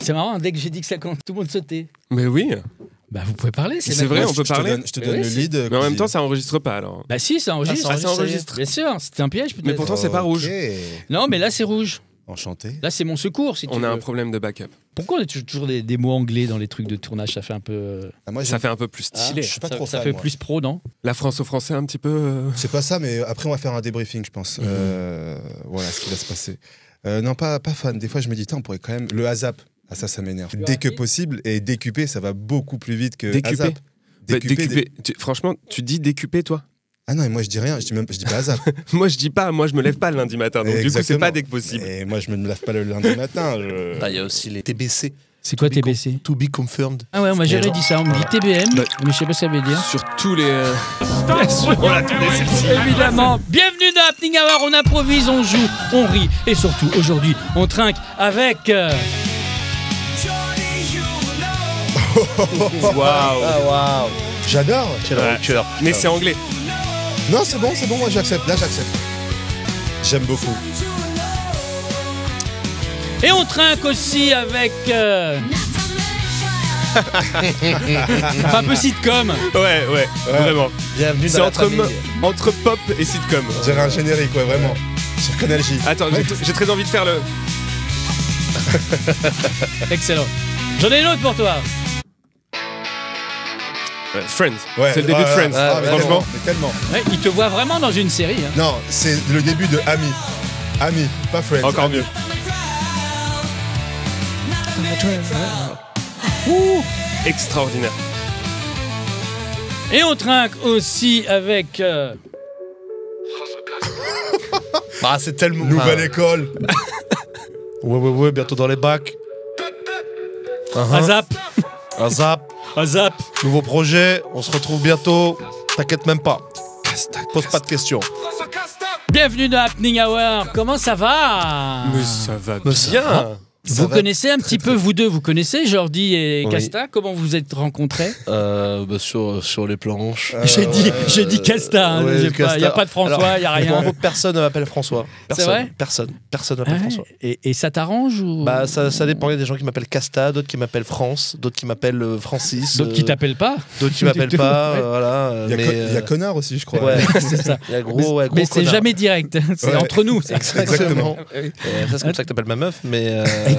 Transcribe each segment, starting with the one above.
C'est marrant, dès que j'ai dit que ça compte, tout le monde sautait. Mais oui. Bah, vous pouvez parler, C'est vrai, on peut parler. Je te donne Oui, le si. lead. Mais en même temps, ça enregistre pas alors. Bah si, ça enregistre. Ah, ça enregistre. Bien sûr, c'était un piège peut-être. Mais pourtant, c'est pas rouge. Non, mais là, c'est rouge. Enchanté. Là, c'est mon secours, si tu On veux. a un problème de backup. Pourquoi on a toujours des mots anglais dans les trucs de tournage? Ça fait un peu... Ah, moi, Ça fait un peu plus stylé. je suis pas trop ça fan, fait moi. plus pro, non? La France au français, un petit peu. C'est pas ça, mais après, on va faire un débriefing, je pense. Voilà ce qui va se passer. Non, pas fan. Des fois, je me dis, on pourrait quand même. Le ASAP, ah, ça m'énerve. Dès que possible, et décuper, ça va beaucoup plus vite que Décuper. ASAP. Décuper. Franchement, tu dis décuper, toi? Ah non, et moi, je dis rien, je dis pas ASAP. Moi, je dis pas. Moi, je me lève pas le lundi matin. Donc, du coup, c'est Exactement. pas dès que possible. Et moi, je me lave pas le lundi matin. Il y a aussi les TBC. C'est quoi TBC? To be confirmed. Ah ouais, moi j'aurais dit ça, on me dit TBM, Bah, mais je sais pas ce que ça veut dire. Sur tous les. Bien sûr, on l'attendait celle-ci. Évidemment, bienvenue dans Happening Hour, on improvise, on joue, on rit, et surtout aujourd'hui, on trinque avec... Waouh. Ah waouh. J'adore. Quel Ouais. cœur. Mais c'est anglais. Non, c'est bon, moi, j'accepte. Là, j'accepte. J'aime beaucoup. Et on trinque aussi avec... Enfin, un peu sitcom. Ouais, vraiment. Bienvenue C'est dans la entre, famille. entre pop et sitcom. J'aurais un générique, ouais, vraiment. Sur Canal J. Attends, j'ai très envie de faire le. Excellent. J'en ai une autre pour toi. Friends. Ouais, C'est le début de Friends. Ah, mais Franchement. tellement. Ouais, il te voit vraiment dans une série. Hein. Non, c'est le début de Ami. Ami, pas Friends. Encore Ami. mieux. Extraordinaire. Et on trinque aussi avec... Ah, c'est tellement. Nouvelle école. Ouais, bientôt dans les bacs. Azap. Azap. Azap. Nouveau projet, on se retrouve bientôt. T'inquiète même pas. Pose pas de questions. Bienvenue dans Happening Hour. Comment ça va? Mais ça va Mais ça bien. va. Vous connaissez un petit peu, vous deux, vous connaissez Jordi et Oui. Casta? Comment vous êtes rencontrés? Sur les planches. J'ai dit Casta, hein, ouais, il n'y a Casta. pas de François, il n'y a Pour rien. info, personne ne m'appelle François. C'est vrai Personne Ah m'appelle ouais. François. Et ça t'arrange ou Bah ça dépend, il y a des gens qui m'appellent Casta, d'autres qui m'appellent France, d'autres qui m'appellent Francis, d'autres qui t'appellent pas? d'autres qui m'appellent pas, Ouais. voilà. Il y a Connard aussi, je crois. Ouais, C'est ça. il y a gros Mais c'est connard. jamais direct, c'est Ouais. entre nous. ça. Exactement. Oui. Ça c'est comme ça que t'appelles ma meuf, mais Donc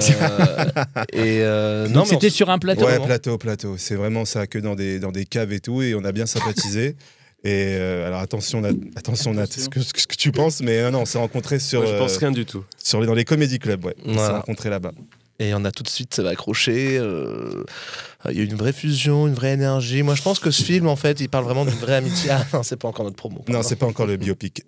non, mais c'était sur un plateau. Ouais, non plateau. C'est vraiment ça, que dans des caves et tout, et on a bien sympathisé. Et alors attention, ce que tu penses, mais non, on s'est rencontrés sur, Moi, je pense rien du tout. dans les comédie clubs, ouais. On s'est Voilà. rencontrés là-bas. Et on a tout de suite, ça va accrocher. Il y a une vraie fusion, une vraie énergie. Moi, je pense que ce film, en fait, il parle vraiment d'une vraie amitié. Ah non, c'est pas encore notre promo. Non, c'est pas encore le biopic.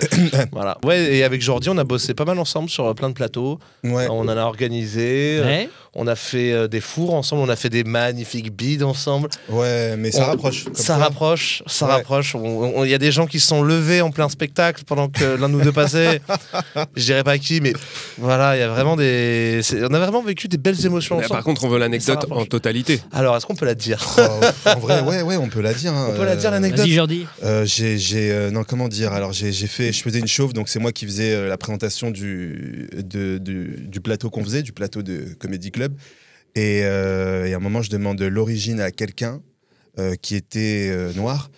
Voilà. Ouais, et avec Jordi, on a bossé pas mal ensemble sur plein de plateaux. Ouais. On en a organisé. Ouais. On a fait des fours ensemble. On a fait des magnifiques bides ensemble. Ouais, mais ça rapproche. comme Ça quoi. rapproche. Ça Ouais. rapproche. Il y a des gens qui se sont levés en plein spectacle pendant que l'un de nous deux passait. Je dirais pas qui, mais voilà, il y a vraiment on a vraiment vécu des belles émotions Mais ensemble. par contre, on veut l'anecdote Ça rapproche. en totalité. Alors, est-ce qu'on peut la dire? En vrai, ouais, on peut la dire. Hein. On peut la dire, l'anecdote. Vas-y Jordi. Non, comment dire. Alors, je faisais une chauve, donc c'est moi qui faisais la présentation du plateau qu'on faisait, du plateau de Comedy Club. Et à un moment, je demande l'origine à quelqu'un qui était noir.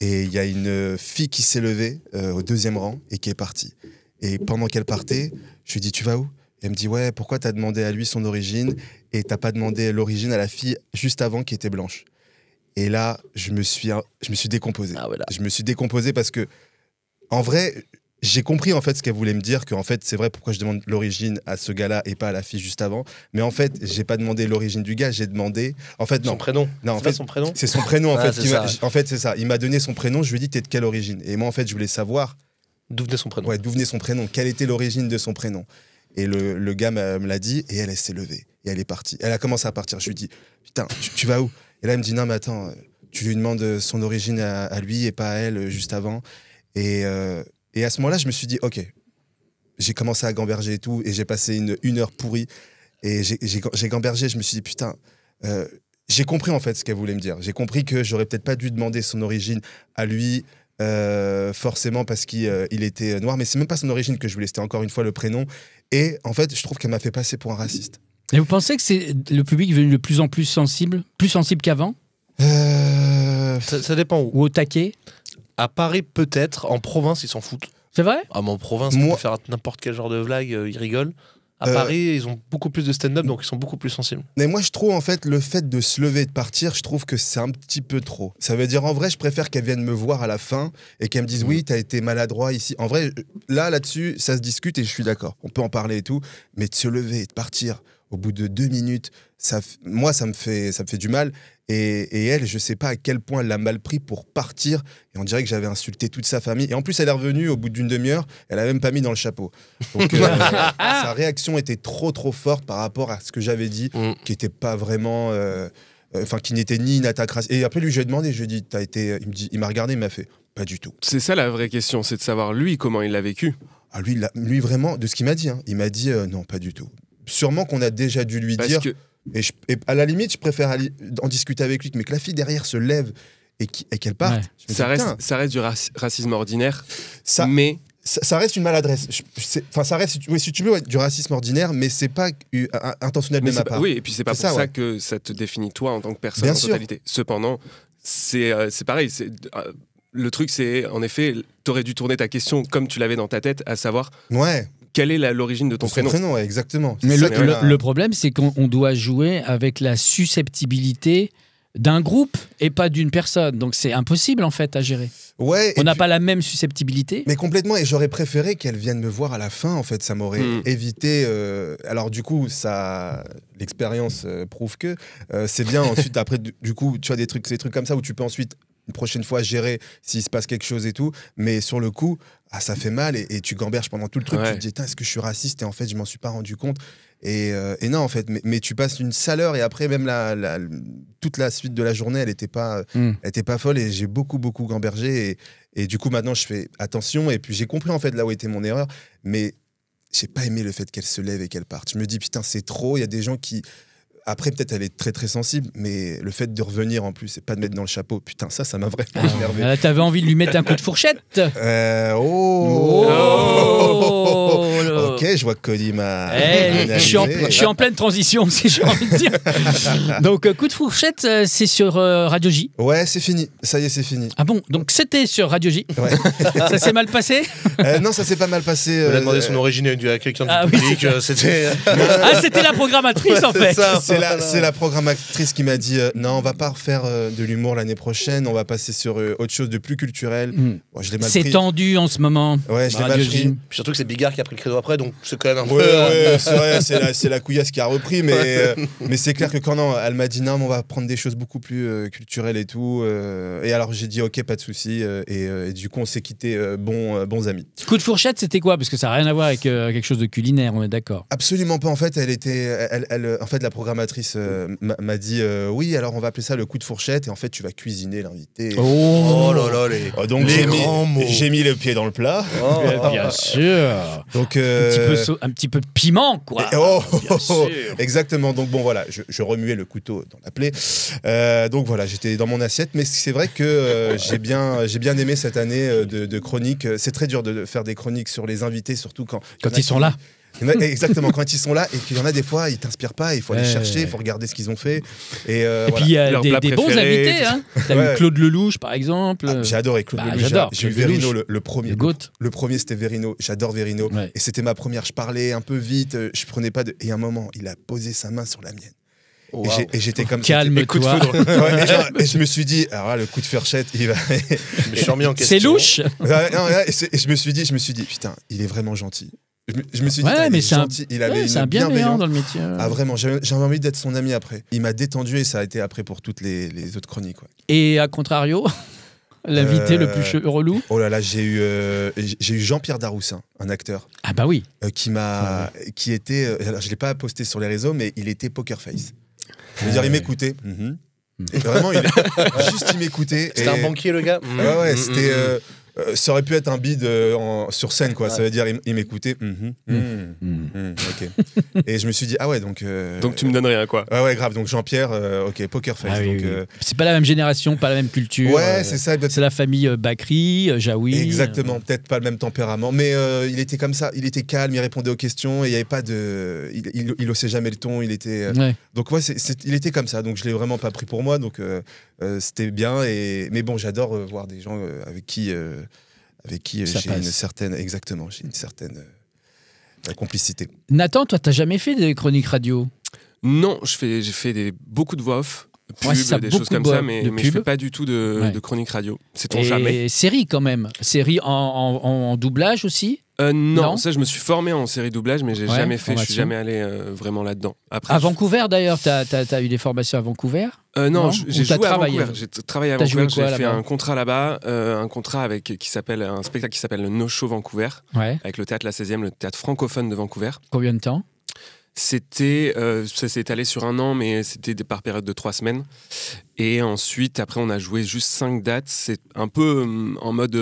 Et il y a une fille qui s'est levée au deuxième rang et qui est partie. Et pendant qu'elle partait, je lui dis, tu vas où? Et elle me dit, ouais, pourquoi t'as demandé à lui son origine et t'as pas demandé l'origine à la fille juste avant qui était blanche? Et là, je me suis décomposé. Ah, voilà. Je me suis décomposé parce que, en vrai, j'ai compris en fait ce qu'elle voulait me dire, qu'en fait, c'est vrai pourquoi je demande l'origine à ce gars-là et pas à la fille juste avant. Mais en fait, j'ai pas demandé l'origine du gars, j'ai demandé. En fait, non. Son prénom. Non, en C'est pas fait, son prénom. c'est son prénom en Ah, fait. c'est ça. En fait, c'est ça. Il m'a donné son prénom, je lui ai dit, t'es de quelle origine? Et moi, en fait, je voulais savoir D'où venait son prénom? ouais, d'où venait son prénom, quelle était l'origine de son prénom. Et le gars me l'a dit, et elle s'est levée. Et elle est partie. Elle a commencé à partir. Je lui ai dit, putain, tu vas où? Et là, elle me dit, non, mais attends, tu lui demandes son origine à lui et pas à elle juste avant. Et à ce moment-là, je me suis dit, ok, j'ai commencé à gamberger et tout, et j'ai passé une heure pourrie. Et j'ai gambergé, je me suis dit, putain, j'ai compris en fait ce qu'elle voulait me dire. J'ai compris que j'aurais peut-être pas dû demander son origine à lui, forcément parce qu'il était noir, mais c'est même pas son origine que je voulais, c'était encore une fois le prénom. Et en fait, je trouve qu'elle m'a fait passer pour un raciste. Et vous pensez que c'est le public est devenu de plus en plus sensible qu'avant? Ça dépend où. Ou au taquet? À Paris, peut-être. En province, ils s'en foutent. C'est vrai? Ah, mais en province, Moi- on peut faire n'importe quel genre de blague, ils rigolent. À Paris, ils ont beaucoup plus de stand-up, donc ils sont beaucoup plus sensibles. Mais moi, je trouve, en fait, le fait de se lever et de partir, je trouve que c'est un petit peu trop. Ça veut dire, en vrai, je préfère qu'elles viennent me voir à la fin et qu'elles me disent, oui, t'as été maladroit ici. En vrai, là-dessus, ça se discute et je suis d'accord. On peut en parler et tout. Mais de se lever et de partir au bout de 2 minutes, moi, ça me fait du mal. Et elle, je sais pas à quel point elle l'a mal pris pour partir. Et on dirait que j'avais insulté toute sa famille. Et en plus, elle est revenue au bout d'une demi-heure. Elle a même pas mis dans le chapeau. Donc, sa réaction était trop forte par rapport à ce que j'avais dit, qui était pas vraiment, qui n'était ni une attaque raciste. Et après, lui, je lui ai demandé, je lui ai dit, il m'a regardé, il m'a fait, pas du tout. C'est ça la vraie question, c'est de savoir lui comment il l'a vécu. Ah, lui vraiment, de ce qu'il m'a dit, il m'a dit, non, pas du tout. Sûrement qu'on a déjà dû lui Parce dire. que Et à la limite, je préfère en discuter avec lui, mais que la fille derrière se lève et qu'elle parte. Ouais. Je me ça dis, reste, ça reste du racisme ordinaire, ça, mais ça reste une maladresse. Ça reste, oui, si tu veux, du racisme ordinaire, mais c'est pas intentionnel de ma part. oui, et puis c'est pas C'est pour ça, ça ouais. que ça te définit toi en tant que personne Bien en sûr. totalité. Cependant, c'est pareil. Le truc, c'est en effet, t'aurais dû tourner ta question comme tu l'avais dans ta tête, à savoir Ouais. quelle est l'origine de ton Son prénom. ouais, exactement. Mais C'est le, ça qui m'a- le problème, c'est qu'on doit jouer avec la susceptibilité d'un groupe et pas d'une personne. Donc c'est impossible en fait à gérer. Ouais. On et n'a puis- pas la même susceptibilité. Mais complètement, et j'aurais préféré qu'elle vienne me voir à la fin, en fait, ça m'aurait évité... alors du coup, l'expérience prouve que c'est bien ensuite, après, du coup, tu as des trucs comme ça où tu peux ensuite, une prochaine fois, gérer s'il se passe quelque chose et tout, mais sur le coup, ça fait mal et tu gamberges pendant tout le truc, Ouais. tu te dis, est-ce que je suis raciste? Et en fait, je m'en suis pas rendu compte. Et non, en fait, mais tu passes une sale heure et après, même toute la suite de la journée, elle était pas folle et j'ai beaucoup gambergé et du coup, maintenant, je fais attention et puis j'ai compris en fait là où était mon erreur, mais j'ai pas aimé le fait qu'elle se lève et qu'elle parte. Je me dis, putain, c'est trop, il y a des gens qui... Après, peut-être, elle est très sensible, mais le fait de revenir en plus et pas de mettre dans le chapeau, putain, ça m'a vraiment énervé. Là, t'avais envie de lui mettre un coup de fourchette. Ok, je vois que Cody m'a... Je suis en pleine transition, si j'ai envie de dire. Donc, coup de fourchette, c'est sur Radio J. Ouais, c'est fini. Ça y est, c'est fini. Ah bon, donc c'était sur Radio J. Ouais. Ça s'est mal passé? Non, ça s'est pas mal passé. On a demandé son origine à quelqu'un du Ah oui, public, c'était... Ah, c'était la programmatrice en fait. C'est la programmatrice qui m'a dit non, on va pas refaire de l'humour l'année prochaine, on va passer sur autre chose de plus culturel. Bon, je l'ai mal C'est pris. tendu en ce moment. Ouais, je l'ai mal Radio pris. J. Puis surtout que c'est Bigard qui a pris le credo après, donc c'est quand même un peu... Ouais, c'est vrai, c'est la couillasse qui a repris, mais c'est clair que quand non, elle m'a dit non, mais on va prendre des choses beaucoup plus culturelles et tout. Et alors j'ai dit ok, pas de souci. Et du coup, on s'est quittés bons amis. Coup de fourchette, c'était quoi? Parce que ça n'a rien à voir avec quelque chose de culinaire, on est d'accord. Absolument pas. En fait, en fait, la programmatrice m'a dit oui, alors on va appeler ça le coup de fourchette. Et en fait, tu vas cuisiner l'invité. Oh là là, les... Donc Les grands mots. j'ai mis le pied dans le plat. Bien sûr. Donc Un petit peu de piment, quoi. Bien sûr. Exactement. Donc bon voilà, je remuais le couteau dans la plaie. Donc voilà, j'étais dans mon assiette, mais c'est vrai que j'ai bien aimé cette année de chroniques. C'est très dur de faire des chroniques sur les invités, surtout quand Ils sont là. Exactement, quand ils sont là et qu'il y en a des fois, ils t'inspirent pas, il faut aller Ouais. chercher, il faut regarder ce qu'ils ont fait. Et, Et puis il y a Leurs des plats bons préférés, invités. tout Hein. T'as Ouais. eu Claude Lelouch, par exemple. J'ai adoré Claude Bah, Lelouch. j'adore J'ai eu Claude Verino Lelouch. le premier. Le GOAT. Le premier, c'était Verino. J'adore Verino. Ouais. Et c'était ma première. Je parlais un peu vite, je prenais pas de. Et à un moment, il a posé sa main sur la mienne. Wow. Et j'étais comme Calme-toi. Coup de foudre. Ouais, et je me suis dit, alors là, le coup de fourchette, il va. Je me suis remis en question. C'est louche. Ouais, non, ouais, et je me suis dit, putain, il est vraiment gentil. Je me suis dit, Ouais, putain, mais il est c'est un- gentil. Il avait C'est un une bienveillant bienveillance. dans le métier. Ah vraiment, j'avais envie d'être son ami après. Il m'a détendu et ça a été après pour toutes les autres chroniques. Ouais. Et à contrario, l'invité le plus relou. Oh là là, j'ai eu Jean-Pierre Daroussin, un acteur, Ah bah oui. qui était, alors je l'ai pas posté sur les réseaux, mais il était poker face. Je veux dire, il m'écoutait. Et vraiment, il m'écoutait. C'était un banquier, le gars. Ouais, c'était Ça aurait pu être un bide sur scène, quoi. Ça veut dire, il m'écoutait. Ok. Et je me suis dit, ah ouais, donc. Donc tu me donnes rien, quoi. Ah ouais, grave. Donc Jean-Pierre, ok, Poker Face. Ah oui, donc, oui. C'est pas la même génération, pas la même culture. ouais, c'est ça. C'est la famille Bakri, Jaoui. Exactement, peut-être pas le même tempérament, mais il était comme ça, il était calme, il répondait aux questions, et il n'y avait pas de... Il haussait jamais le ton, il était... Ouais. Donc ouais, il était comme ça, donc je l'ai vraiment pas pris pour moi, donc c'était bien, mais bon, j'adore voir des gens avec qui Ça j'ai passe. une certaine... Exactement, j'ai une certaine complicité. Nathan, toi, t'as jamais fait de chroniques radio? Non, j'ai fait beaucoup de voix off, pub, Ouais, c'est ça, des beaucoup choses comme de ça, voix- mais de je fais pub. pas du tout Ouais. de chronique radio. C'est-on jamais. Et série quand même. Série en doublage aussi. Non, Non. ça, je me suis formé en série doublage, mais j'ai Ouais, jamais fait, je suis formation. jamais allé vraiment là-dedans. Après, À Vancouver d'ailleurs, t'as eu des formations à Vancouver? non, Non j'ai Ou t'as joué à travaillé? Vancouver. J'ai travaillé à T'as joué Vancouver, quoi, j'ai fait là-bas un contrat là-bas, un contrat avec un spectacle qui s'appelle le No Show Vancouver, Ouais. avec le théâtre La 16e, le théâtre francophone de Vancouver. Combien de temps? C'était, ça s'est étalé sur 1 an, mais c'était par période de 3 semaines. Et ensuite, après, on a joué juste 5 dates. C'est un peu en mode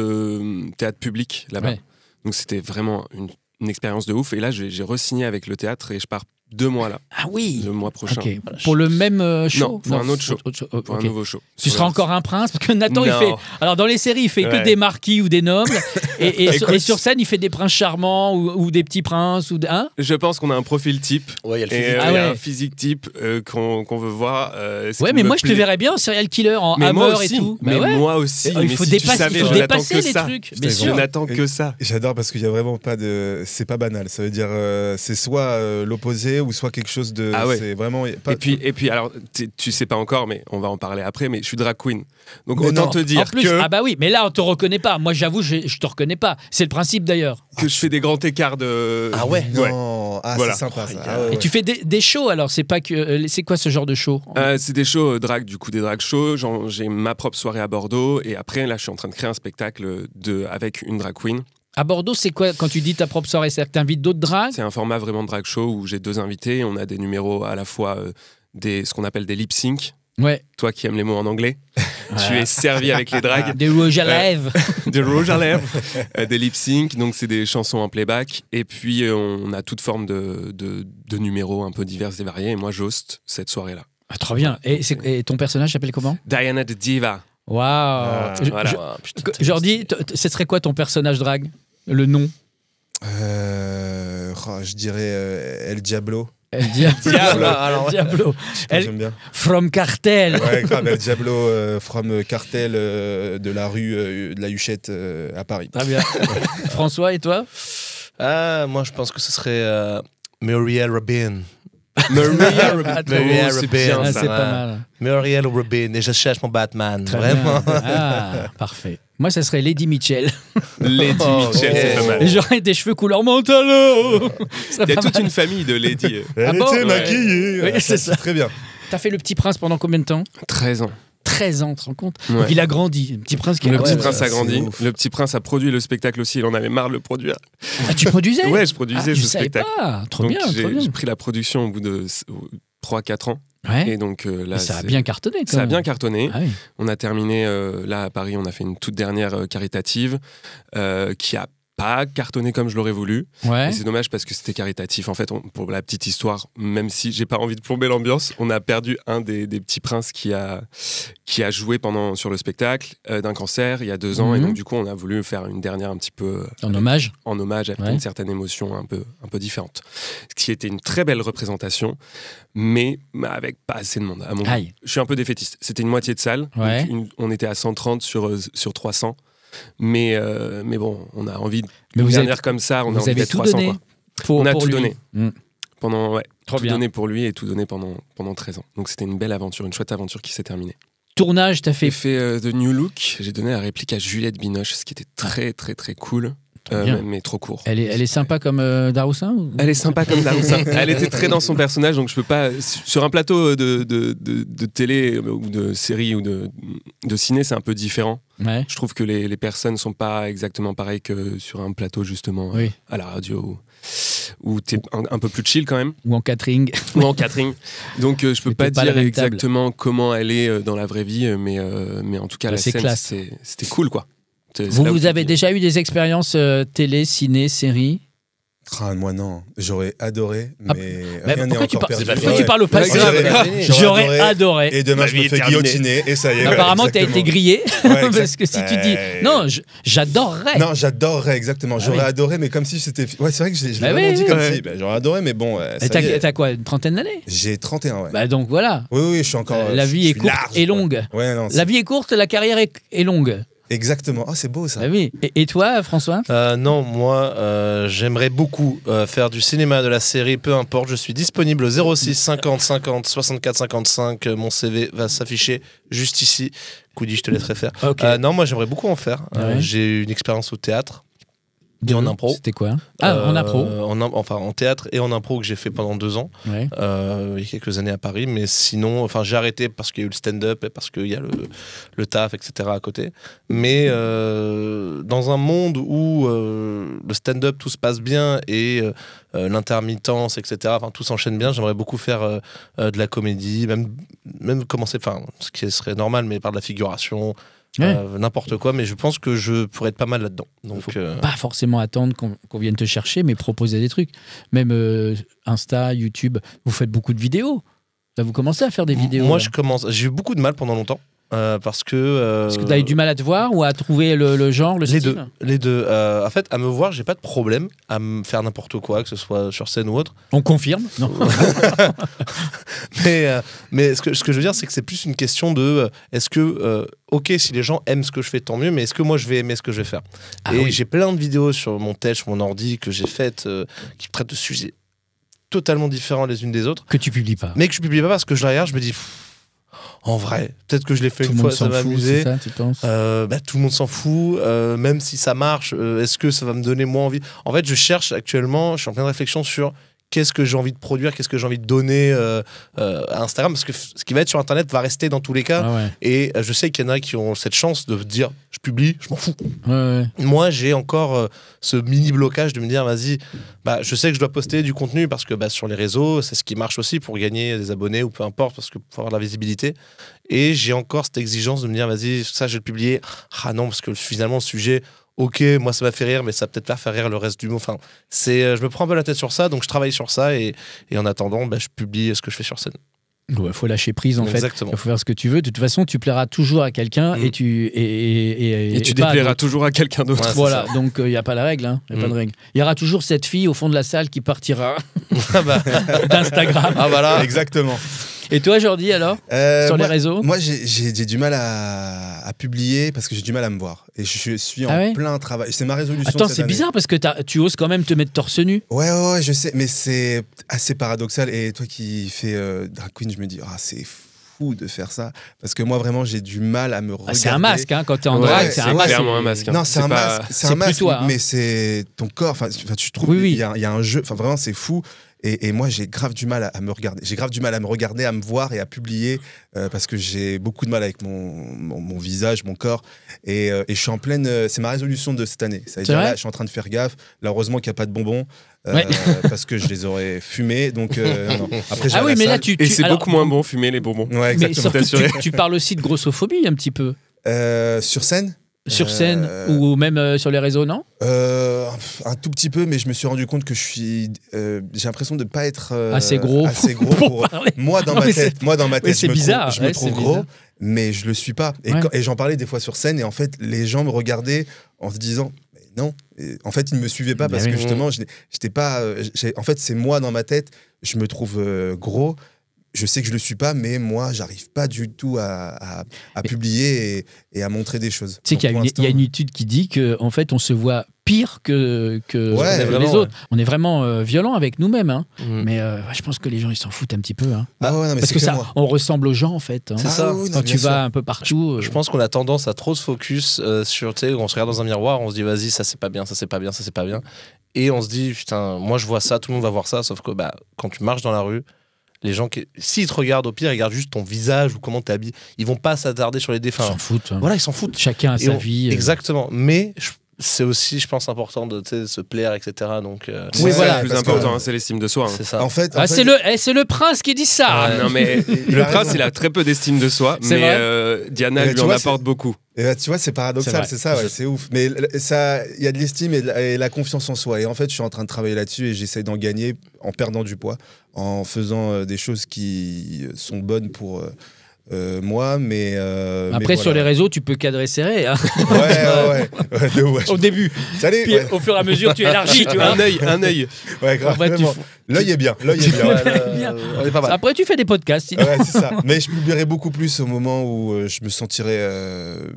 théâtre public là-bas. Ouais. Donc c'était vraiment une expérience de ouf. Et là, j'ai re-signé avec le théâtre et je pars 2 mois là, Ah oui. le mois prochain. Ok. Pour le même show? Non, pour un autre show. Oh, Pour ok. un nouveau show. Tu seras encore un prince parce que Nathan il Non. fait. Alors dans les séries il fait que Ouais. des marquis ou des nobles et Écoute. sur scène il fait des princes charmants ou des petits princes ou hein. Je pense qu'on a un profil type. Ouais, il y a le Et physique. Ah il y a ouais. un physique type qu'on veut voir. Ce Ouais qui mais me moi je te plaît. verrais bien en serial killer en Mais moi hammer aussi. et tout. Mais Bah ouais. moi aussi. Il mais faut si tu dépasser, savais, il faut je n'attends dépasser que les ça. trucs. Putain, Bien ils sûr. vont- Je n'attends que ça. J'adore parce qu'il y a vraiment pas de... C'est pas banal, ça veut dire c'est soit l'opposé ou soit quelque chose de... Ah ouais. C'est vraiment... Pas... Et puis alors, tu sais pas encore, mais on va en parler après, mais je suis drag queen. Donc Mais autant non. te dire En plus, que, ah bah oui, mais là on te reconnaît pas. Moi j'avoue, je te reconnais pas. C'est le principe d'ailleurs. que je fais des grands écarts de... Ah ouais. Non, ah, Voilà. c'est sympa ça. Oh, Ah, ouais, Et tu fais des shows alors, c'est pas que c'est quoi ce genre de show? C'est des shows drag, du coup des drag shows. J'ai ma propre soirée à Bordeaux et après là je suis en train de créer un spectacle avec une drag queen. À Bordeaux, c'est quoi quand tu dis ta propre soirée? C'est-à-dire que t'invites d'autres drags? C'est un format vraiment de drag show où j'ai 2 invités. On a des numéros à la fois ce qu'on appelle des lip sync. Ouais. Toi qui aimes les mots en anglais, tu es servi avec les drags. Des rouges à lèvres. De rouge à lèvres, des lip sync, donc c'est des chansons en playback. Et puis on a toute forme de numéros un peu divers et variés. Et moi j'hoste cette soirée-là. Ah, trop bien. Et ton personnage s'appelle comment? Diana the Diva. Waouh. voilà. Ah, putain, Jordi, ce serait quoi ton personnage drague? Le nom? je dirais El Diablo. El Diablo. Alors, El Diablo. Je sais pas, El- j'aime bien. From Cartel. Ouais, grave, El Diablo from Cartel de la rue de la Huchette à Paris. Très bien. François, et toi? moi, je pense que ce serait Muriel Robin. Maria Ah, très Muriel bien. c'est Robin. bien, Ah, ça. c'est pas mal. Muriel Robin. Et je cherche mon Batman. Très Vraiment. bien. Ah, parfait. Moi, ça serait Lady Mitchell. Lady Oh, Mitchell, c'est pas mal. Et j'aurais des cheveux couleur mentalo. Il y a toute une famille de Lady. Elle Ah bon était Ouais. maquillée. Oui, c'est ça. Très bien. T'as fait Le Petit Prince pendant combien de temps? 13 ans. 13 ans, tu te rends compte? Ouais. Donc il a grandi. Le Petit Prince qui Le a Petit grandi. Prince a c'est grandi. ouf. Le Petit Prince a produit le spectacle aussi. Il en avait marre de le produire. Ah, tu produisais? Ouais, je produisais je ce savais spectacle. pas. Trop Donc bien, trop bien. j'ai pris la production au bout de 3-4 ans. Ouais. Et donc là, Mais ça a c'est- bien cartonné. Quand ça a même. bien cartonné. Ah oui. On a terminé là à Paris, on a fait une toute dernière caritative qui a pas cartonné comme je l'aurais voulu. Ouais. Et c'est dommage parce que c'était caritatif. En fait, pour la petite histoire, même si j'ai pas envie de plomber l'ambiance, on a perdu un des petits princes qui a joué sur le spectacle d'un cancer il y a 2 ans. Et Mhm. donc du coup, on a voulu faire une dernière un petit peu En hommage. en hommage avec Ouais. une certaine émotion un peu différente. Ce qui était une très belle représentation, mais avec pas assez de monde. À mon goût. Aïe. Je suis un peu défaitiste. C'était une moitié de salle. Ouais. Donc on était à 130 sur 300. Mais bon, on a envie de Mais une vous dernière avez- comme ça, on a Vous envie avez d'être tout 300 donné quoi. pour, On a pour tout lui. donné. Mm. Trop tout bien. donné pour lui et tout donné pendant 13 ans. Donc c'était une belle aventure, une chouette aventure qui s'est terminée. Tournage, t'as fait. J'ai fait The New Look, j'ai donné la réplique à Juliette Binoche, ce qui était très très très cool, bien. mais trop court. Elle est sympa comme Daroussin ou... Elle est sympa comme Daroussin. Elle était très dans son personnage, donc je peux pas. Sur un plateau de télé ou de série ou de ciné, c'est un peu différent. Ouais. Je trouve que les personnes sont pas exactement pareilles que sur un plateau justement Oui. à la radio où t'es un peu plus chill quand même, Ou en catering. ou en catering. Donc je peux Mais pas t'es pas à la dire même table. exactement comment elle est dans la vraie vie, mais en tout cas Ouais, la c'est scène classe. c'était cool quoi. Vous avez déjà eu des expériences télé, ciné, série? Ah, moi non, j'aurais adoré, mais Mais rien n'est pourquoi tu encore parles perdu. tu parles au passé? J'aurais adoré. Et demain, Ma je vie me est fais terminée. guillotiner et ça y est. Apparemment, ouais, tu as été exactement. grillé. Ouais, Parce que si tu dis non, j'adorerais. Non, j'adorerais, exactement. J'aurais oui. adoré, mais comme si c'était. Ouais, c'est vrai que je l'ai Bah vraiment oui, dit oui. comme Ouais. si. Bah, j'aurais adoré, mais bon. Et ça y est. t'as quoi, une trentaine d'années? J'ai 31, ouais. Bah donc voilà. Oui, oui, je suis encore. La je vie est suis courte large, et quoi. longue. Ouais, non. La vie est courte, la carrière est longue. Exactement. Oh, c'est beau ça. Bah oui. Et toi, François? Non, moi, j'aimerais beaucoup faire du cinéma, de la série, peu importe. Je suis disponible au 06 50 50 64 55. Mon CV va s'afficher juste ici. Coudi, je te laisserai faire. Ok. Non, moi, j'aimerais beaucoup en faire. Ouais. J'ai eu une expérience au théâtre et en impro. C'était quoi? En impro. En théâtre et en impro que j'ai fait pendant 2 ans. Ouais. Il y a quelques années à Paris, mais sinon, j'ai arrêté parce qu'il y a eu le stand-up et parce qu'il y a le taf, etc. à côté. Mais dans un monde où le stand-up, tout se passe bien et l'intermittence, etc., tout s'enchaîne bien, j'aimerais beaucoup faire de la comédie, même commencer, ce qui serait normal, mais par de la figuration. Ouais. N'importe quoi, mais je pense que je pourrais être pas mal là-dedans. Donc, Pas forcément attendre qu'on vienne te chercher, mais proposer des trucs. Même Insta, YouTube, vous faites beaucoup de vidéos. Là, vous commencez à faire des vidéos. moi, là. j'ai eu beaucoup de mal pendant longtemps parce que. Parce que tu as eu du mal à te voir ou à trouver le genre, le Les style? deux. Les deux. En fait, à me voir, j'ai pas de problème à me faire n'importe quoi, que ce soit sur scène ou autre. On confirme? Non. Mais ce que je veux dire, c'est que c'est plus une question de est-ce que, ok, si les gens aiment ce que je fais, tant mieux, mais est-ce que moi je vais aimer ce que je vais faire? Ah Et oui. j'ai plein de vidéos sur mon tel, sur mon ordi que j'ai faites qui traitent de sujets totalement différents les unes des autres, Que tu publies pas. mais que je publie pas parce que je la regarde, je me dis, en vrai, peut-être que je l'ai fait Tout une le fois, monde ça s'en m'a fout, amusé. c'est ça, tu penses? Tout le monde s'en fout, même si ça marche, est-ce que ça va me donner moins envie? En fait, je cherche actuellement, je suis en pleine réflexion sur qu'est-ce que j'ai envie de produire, qu'est-ce que j'ai envie de donner à Instagram, parce que ce qui va être sur Internet va rester dans tous les cas. Ah ouais. Et je sais qu'il y en a qui ont cette chance de dire, je publie, je m'en fous. Ouais, ouais. Moi, j'ai encore ce mini blocage de me dire, vas-y, je sais que je dois poster du contenu parce que sur les réseaux, c'est ce qui marche aussi pour gagner des abonnés ou peu importe, parce que pour avoir de la visibilité. Et j'ai encore cette exigence de me dire, vas-y, ça, je vais le publier. Ah non, parce que finalement, le sujet, ok, moi, ça m'a fait rire, mais ça va peut-être pas faire rire le reste du mot. Je me prends un peu la tête sur ça, donc je travaille sur ça et en attendant, je publie ce que je fais sur scène. Il faut lâcher prise en Exactement. fait. Il faut faire ce que tu veux. De toute façon, tu plairas toujours à quelqu'un et tu Et tu pas à déplairas d'autres. toujours à quelqu'un d'autre. Ouais, c'est Voilà, ça. donc il n'y a pas la règle. Y a pas de règle. Il y aura toujours cette fille au fond de la salle qui partira d'Instagram. Ah voilà. Exactement. Et toi, Jordi, alors sur les Moi, réseaux? moi, j'ai du mal à publier parce que j'ai du mal à me voir. Et je suis en Ah ouais plein travail. C'est ma résolution. Attends, cette c'est année. bizarre parce que tu oses quand même te mettre torse nu. Ouais, je sais, mais c'est assez paradoxal. Et toi qui fais drag queen, je me dis, c'est fou de faire ça. Parce que moi, vraiment, j'ai du mal à me regarder. C'est un masque, hein, quand t'es en Ouais, drague, c'est c'est un masque. clairement un masque. Non, c'est un pas- masque. C'est c'est un plus masque, toi, hein. mais c'est ton corps. Enfin, tu trouves, Oui, oui. il y a un jeu. Enfin, vraiment, c'est fou. Et moi, j'ai grave du mal à me regarder. J'ai grave du mal à me regarder, à me voir et à publier parce que j'ai beaucoup de mal avec mon visage, mon corps. Et je suis en pleine. C'est ma résolution de cette année. Ça veut C'est dire vrai là, je suis en train de faire gaffe. Là, heureusement qu'il n'y a pas de bonbons Ouais. parce que je les aurais fumés. Donc, non. Après, Ah oui, mais là, tu. Et c'est alors, beaucoup moins bon fumer les bonbons. Ouais, Mais exactement. surtout, tu parles aussi de grossophobie un petit peu. Sur scène Sur scène ou même sur les réseaux, non? Un tout petit peu, mais je me suis rendu compte que j'ai l'impression de ne pas être Assez gros pour parler. moi dans Non, ma mais tête. Moi dans ma tête, c'est je me bizarre, trouve, je me ouais, trouve c'est gros, bizarre. mais je le suis pas. Et, Ouais. et j'en parlais des fois sur scène, et en fait, les gens me regardaient en se disant, mais non. Et en fait, ils ne me suivaient pas Mais parce oui. que justement, j'étais pas. En fait, c'est moi dans ma tête. Je me trouve gros. Je sais que je le suis pas, mais moi, j'arrive pas du tout à publier et à montrer des choses. Tu sais qu'il y a Donc, une- pour il y a une l'instant, étude qui dit qu'en fait, on se voit pire que Ouais, les vraiment, autres. On est vraiment violent avec nous-mêmes. Hein. Mm. Mais je pense que les gens, ils s'en foutent un petit peu. Hein. Ah ouais, non, mais Parce c'est que ça, moi. on ressemble aux gens, en fait. Hein. C'est ça. oui, non, Quand bien tu sûr. vas un peu partout. Je pense qu'on a tendance à trop se focus sur, tu sais, on se regarde dans un miroir, on se dit, vas-y, ça c'est pas bien, ça c'est pas bien, ça c'est pas bien. Et on se dit, putain, moi je vois ça, tout le monde va voir ça, sauf que quand tu marches dans la rue, les gens, s'ils te regardent, au pire, ils regardent juste ton visage ou comment t'es habillé. Ils vont pas s'attarder sur les Ils défunts. s'en foutent. Hein. Voilà, ils s'en foutent. Chacun a Et sa vie. Exactement. Mais c'est aussi, je pense, important de se plaire, etc. Donc, Oui, voilà. C'est le plus important, hein, c'est l'estime de soi. Hein. c'est ça. En fait, c'est le prince qui dit ça. Ah, non, mais Il a le prince, raison. il a très peu d'estime de soi, C'est mais Diana Mais lui tu en vois, apporte beaucoup. Et bah, tu vois, c'est paradoxal, C'est c'est ça, ouais, c'est ouf. Mais ça, il y a de l'estime et la confiance en soi. Et en fait, je suis en train de travailler là-dessus et j'essaie d'en gagner en perdant du poids, en faisant des choses qui sont bonnes pour moi. Mais Après, mais sur les voilà. réseaux, tu peux cadrer serré. Hein. Ouais, de ouf. Au début. Salut. Puis Ouais, au fur et à mesure, tu élargis, tu vois. Un œil. ouais, grave. Après, tu vraiment. L'œil est bien. L'œil est bien. bien. On est pas mal. Après, tu fais des podcasts. sinon. Ouais, c'est ça. Mais je publierai beaucoup plus au moment où je me sentirai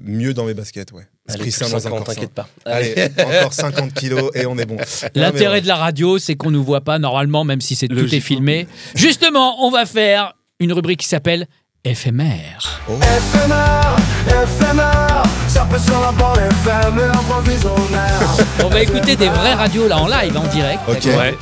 mieux dans mes baskets. Ouais. Allez, Esprit plus sain dans un 50, corps sain. t'inquiète pas. Allez, encore 50 kilos et on est bon. L'intérêt de la radio, c'est qu'on ne nous voit pas normalement, même si tout est Logiquement. filmé. Justement, on va faire une rubrique qui s'appelle Éphémère. Éphémère, éphémère, ça peut sur la bande éphémère, improvise en air. On va écouter des vraies radios là en live, en direct. Ok. d'accord Ouais.